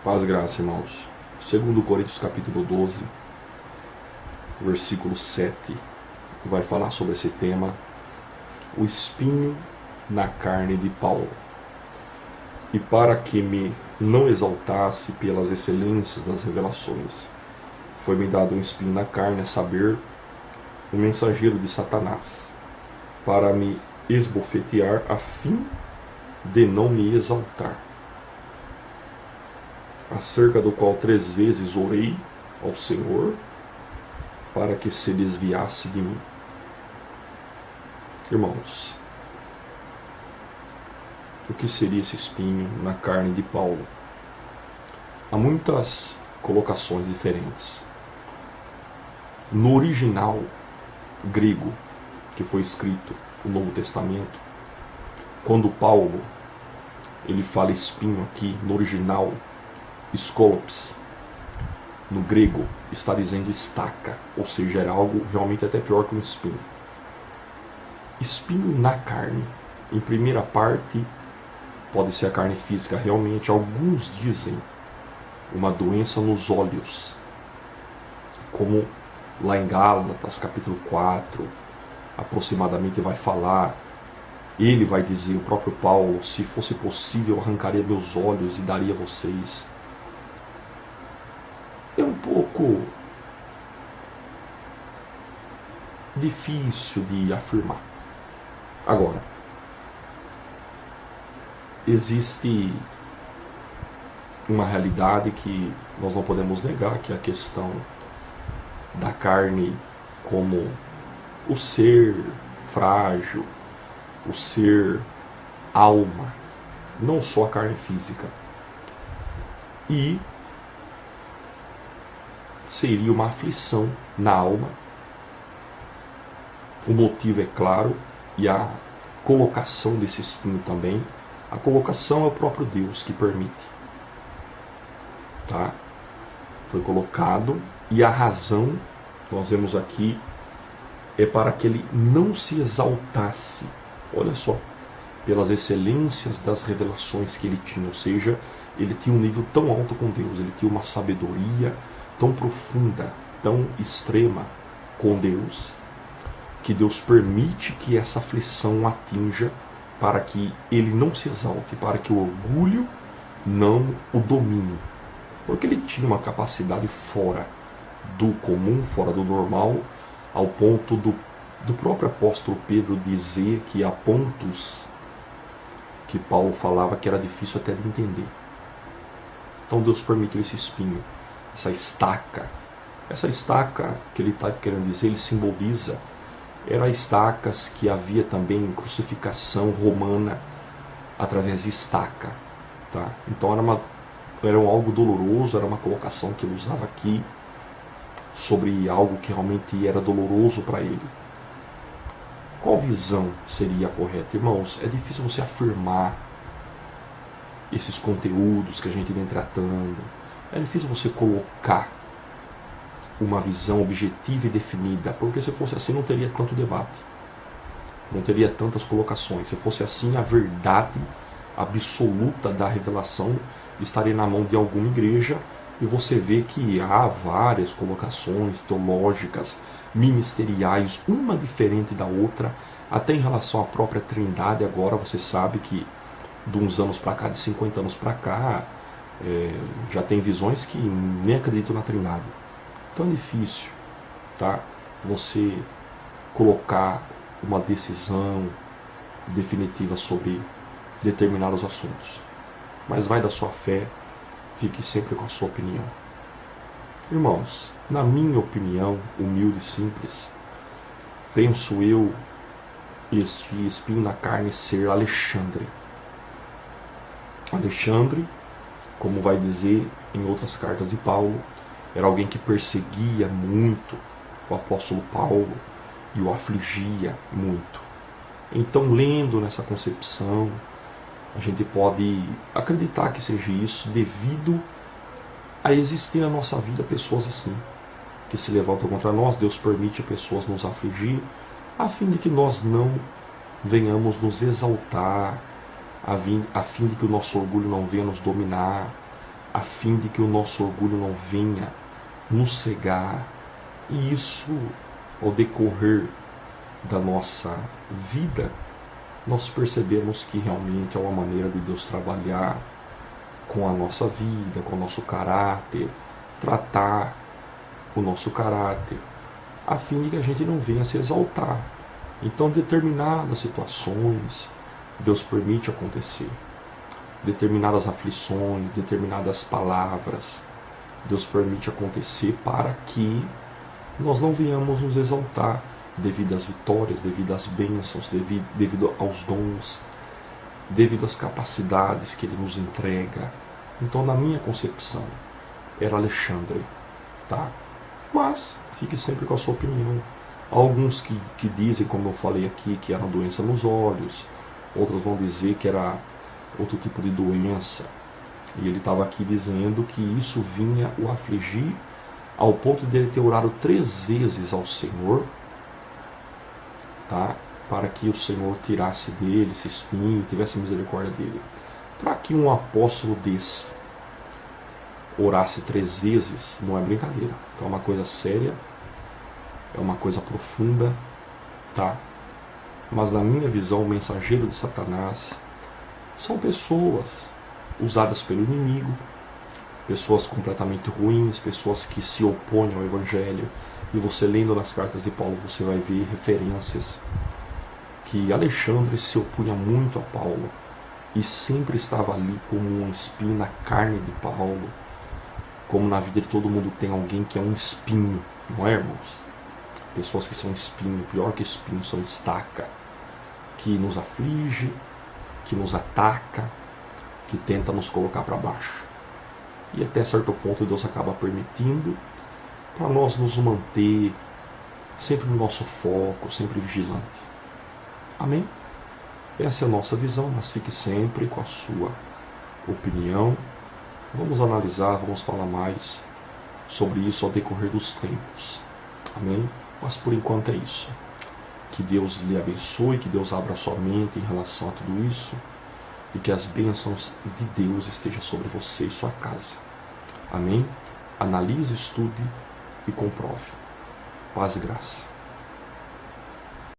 Paz e graça, irmãos. Segundo Coríntios capítulo 12, versículo 7, vai falar sobre esse tema, o espinho na carne de Paulo. E para que me não exaltasse pelas excelências das revelações, foi-me dado um espinho na carne, a saber, um mensageiro de Satanás, para me esbofetear a fim de não me exaltar, acerca do qual 3 vezes orei ao Senhor para que se desviasse de mim. Irmãos, o que seria esse espinho na carne de Paulo? Há muitas colocações diferentes. No original grego que foi escrito o Novo Testamento, quando Paulo ele fala espinho aqui, no original skolops, no grego está dizendo estaca, ou seja, era algo realmente até pior que um espinho. Espinho na carne, em primeira parte, pode ser a carne física, realmente, alguns dizem uma doença nos olhos, como lá em Gálatas, capítulo 4, aproximadamente vai falar, ele vai dizer, o próprio Paulo, se fosse possível eu arrancaria meus olhos e daria a vocês. É um pouco difícil de afirmar. Agora, existe uma realidade que nós não podemos negar, que é a questão da carne como o ser frágil, o ser alma, não só a carne física. E seria uma aflição na alma. O motivo é claro, e a colocação desse espinho também. A colocação é o próprio Deus que permite. Tá? Foi colocado, e a razão, nós vemos aqui, é para que ele não se exaltasse. Olha só, pelas excelências das revelações que ele tinha, ou seja, ele tinha um nível tão alto com Deus, ele tinha uma sabedoria tão profunda, tão extrema com Deus, que Deus permite que essa aflição o atinja para que ele não se exalte, para que o orgulho não o domine. Porque ele tinha uma capacidade fora do comum, fora do normal, ao ponto do próprio apóstolo Pedro dizer que há pontos que Paulo falava que era difícil até de entender. Então Deus permitiu esse espinho, essa estaca. Essa estaca que ele está querendo dizer, ele simboliza, eram estacas que havia também em crucificação romana através de estaca. Tá? Então era algo doloroso, era uma colocação que ele usava aqui sobre algo que realmente era doloroso para ele. Qual visão seria a correta? Irmãos, é difícil você afirmar esses conteúdos que a gente vem tratando. É difícil você colocar uma visão objetiva e definida, porque se fosse assim não teria tanto debate, não teria tantas colocações. Se fosse assim, a verdade absoluta da revelação estaria na mão de alguma igreja, e você vê que há várias colocações teológicas, ministeriais, uma diferente da outra, até em relação à própria Trindade. Agora você sabe que de uns anos para cá, de 50 anos para cá, já tem visões que nem acreditam na Trindade. Então é difícil, tá? Você colocar uma decisão definitiva sobre determinados assuntos. Mas vai da sua fé, fique sempre com a sua opinião. Irmãos, na minha opinião, humilde e simples, penso eu este espinho na carne ser Alexandre. Alexandre, como vai dizer em outras cartas de Paulo, era alguém que perseguia muito o apóstolo Paulo e o afligia muito. Então, lendo nessa concepção, a gente pode acreditar que seja isso devido a existir na nossa vida pessoas assim, que se levantam contra nós. Deus permite pessoas nos afligir, a fim de que nós não venhamos nos exaltar, a fim de que o nosso orgulho não venha nos dominar, a fim de que o nosso orgulho não venha nos cegar. E isso, ao decorrer da nossa vida, nós percebemos que realmente é uma maneira de Deus trabalhar com a nossa vida, com o nosso caráter, tratar o nosso caráter, a fim de que a gente não venha se exaltar. Então, determinadas situações, Deus permite acontecer. Determinadas aflições, determinadas palavras, Deus permite acontecer para que nós não venhamos nos exaltar devido às vitórias, devido às bênçãos, devido aos dons, devido às capacidades que Ele nos entrega. Então, na minha concepção, era Alexandre, tá? Mas fique sempre com a sua opinião. Há alguns que dizem, como eu falei aqui, que era uma doença nos olhos, outros vão dizer que era outro tipo de doença. E ele estava aqui dizendo que isso vinha o afligir ao ponto de ele ter orado 3 vezes ao Senhor, tá? Para que o Senhor tirasse dele esse espinho, tivesse misericórdia dele. Para que um apóstolo desse orasse 3 vezes, não é brincadeira. Então é uma coisa séria, é uma coisa profunda, tá? Mas na minha visão, o mensageiro de Satanás são pessoas usadas pelo inimigo, pessoas completamente ruins, pessoas que se opõem ao Evangelho. E você lendo nas cartas de Paulo, você vai ver referências que Alexandre se opunha muito a Paulo e sempre estava ali como um espinho na carne de Paulo, como na vida de todo mundo tem alguém que é um espinho, não é, irmãos? Pessoas que são espinho, pior que espinho, são estaca, que nos aflige, que nos ataca, que tenta nos colocar para baixo. E até certo ponto Deus acaba permitindo para nós nos manter sempre no nosso foco, sempre vigilante. Amém? Essa é a nossa visão, mas fique sempre com a sua opinião. Vamos analisar, vamos falar mais sobre isso ao decorrer dos tempos. Amém? Mas por enquanto é isso. Que Deus lhe abençoe, que Deus abra a sua mente em relação a tudo isso e que as bênçãos de Deus estejam sobre você e sua casa. Amém? Analise, estude e comprove. Paz e graça.